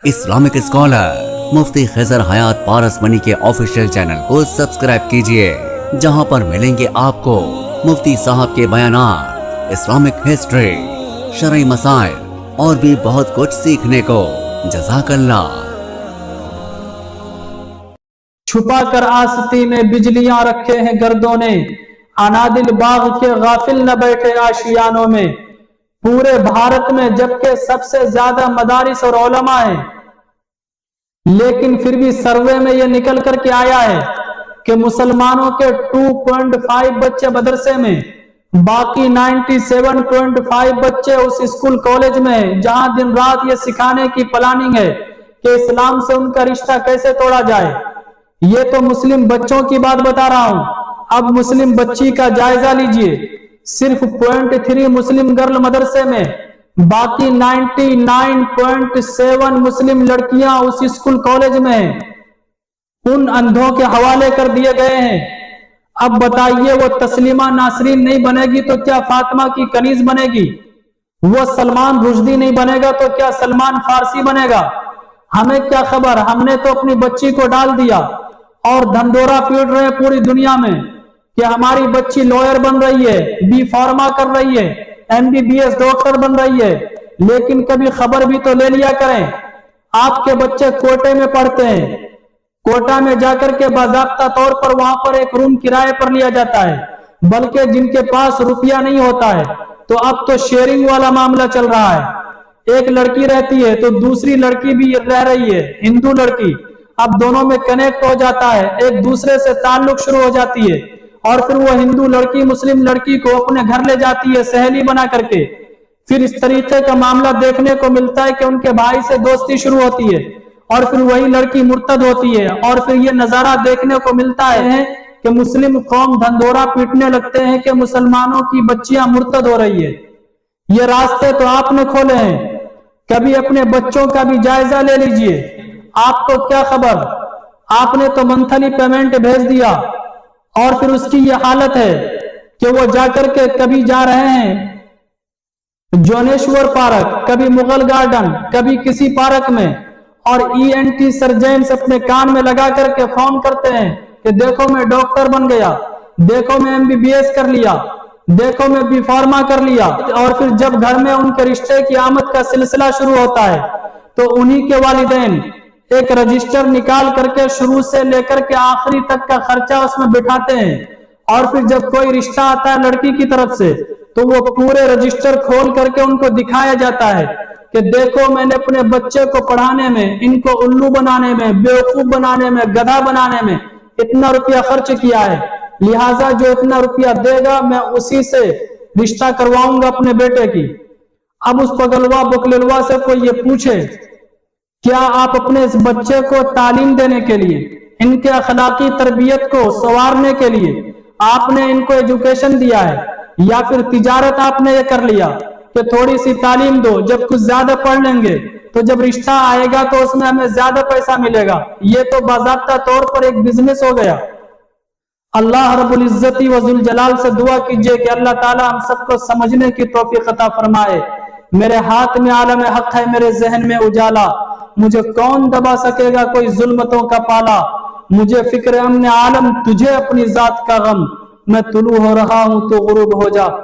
Islamic scholar मुफ्ती खिजर हयात पारस money के official channel को subscribe कीजिए, जहां पर मिलेंगे आपको मुफ्ती साहब के बयानात, इस्लामिक हिस्ट्री, शरई मसाइल और भी बहुत कुछ सीखने को। जज़ाकल्लाह। छुपा कर आस्ती में बिजलियां रखे हैं गर्दों ने, अनादिल बाग के गाफिल न बैठे आशियानों में। पूरे भारत में जबकि सबसे ज्यादा मदारिस और उलमा है, लेकिन फिर भी सर्वे में यह निकल करके आया है कि मुसलमानों के 2.5 बच्चे मदरसे में, बाकी 97.5 बच्चे उस स्कूल कॉलेज में है, जहां दिन रात ये सिखाने की प्लानिंग है कि इस्लाम से उनका रिश्ता कैसे तोड़ा जाए। ये तो मुस्लिम बच्चों की बात बता रहा हूं। अब मुस्लिम बच्ची का जायजा लीजिए। सिर्फ 0.3 मुस्लिम गर्ल मदरसे में, बाकी 99.7 मुस्लिम लड़कियां उस स्कूल कॉलेज में हैं। उन अंधों के हवाले कर दिए गए हैं। अब बताइए, वो तस्लीमा नासरीन नहीं बनेगी तो क्या फातिमा की कनीज बनेगी? वो सलमान रुश्दी नहीं बनेगा तो क्या सलमान फारसी बनेगा? हमें क्या खबर, हमने तो अपनी बच्ची को डाल दिया और धंधोरा पीट रहे हैं पूरी दुनिया में कि हमारी बच्ची लॉयर बन रही है, बी फार्मा कर रही है, MBBS डॉक्टर बन रही है। लेकिन कभी खबर भी तो ले लिया करें। आपके बच्चे कोटे में पढ़ते हैं, कोटा में जाकर के बाज़ाब्ता तौर पर वहां पर एक रूम किराए पर लिया जाता है, बल्कि जिनके पास रुपया नहीं होता है तो अब तो शेयरिंग वाला मामला चल रहा है। एक लड़की रहती है तो दूसरी लड़की भी रह रही है, हिंदू लड़की। अब दोनों में कनेक्ट हो जाता है, एक दूसरे से ताल्लुक शुरू हो जाती है और फिर वो हिंदू लड़की मुस्लिम लड़की को अपने घर ले जाती है सहेली बना करके। फिर इस तरीके का मामला देखने को मिलता है कि उनके भाई से दोस्ती शुरू होती है और फिर वही लड़की मुर्तद होती है। और फिर ये नजारा देखने को मिलता है कि मुस्लिम कौम धंधोरा पीटने लगते हैं कि मुसलमानों की बच्चियां मुर्तद हो रही है। ये रास्ते तो आपने खोले हैं, कभी अपने बच्चों का भी जायजा ले लीजिए। आपको क्या खबर, आपने तो मंथली पेमेंट भेज दिया और फिर उसकी ये हालत है कि वो जाकर के कभी जा रहे हैं जोनेश्वर पार्क, कभी मुगल गार्डन, कभी किसी पार्क में, और ENT सर्जन्स अपने कान में लगा करके फोन करते हैं कि देखो मैं डॉक्टर बन गया, देखो मैं MBBS कर लिया, देखो मैं बी फार्मा कर लिया। और फिर जब घर में उनके रिश्ते की आमद का सिलसिला शुरू होता है तो उन्हीं के वालिदैन एक रजिस्टर निकाल करके शुरू से लेकर के आखिरी तक का खर्चा उसमें बिठाते हैं। और फिर जब कोई रिश्ता आता है लड़की की तरफ से तो वो पूरे रजिस्टर खोल करके उनको दिखाया जाता है कि देखो मैंने अपने बच्चे को पढ़ाने में, इनको उल्लू बनाने में, बेवकूफ बनाने में, गधा बनाने में इतना रुपया खर्च किया है, लिहाजा जो इतना रुपया देगा मैं उसी से रिश्ता करवाऊंगा अपने बेटे की। अब उस पगलवा बकलवा से कोई ये पूछे, क्या आप अपने इस बच्चे को तालीम देने के लिए, इनके अखलाकी तरबियत को संवारने के लिए आपने इनको एजुकेशन दिया है, या फिर तिजारत आपने ये कर लिया कि थोड़ी सी तालीम दो, जब कुछ ज्यादा पढ़ लेंगे तो जब रिश्ता आएगा तो उसमें हमें ज्यादा पैसा मिलेगा? ये तो बाज़ाब्ता तौर पर एक बिजनेस हो गया। अल्लाह रब्बुल इज्जती व जुल जलाल से दुआ कीजिए कि अल्लाह ताला हम सबको समझने की तौफीक अता फरमाए। मेरे हाथ में आलम हक है, मेरे जहन में उजाला, मुझे कौन दबा सकेगा कोई जुल्मतों का पाला। मुझे फिक्र अमन आलम, तुझे अपनी जात का गम, मैं तुलू हो रहा हूं तो गुरूब हो जा।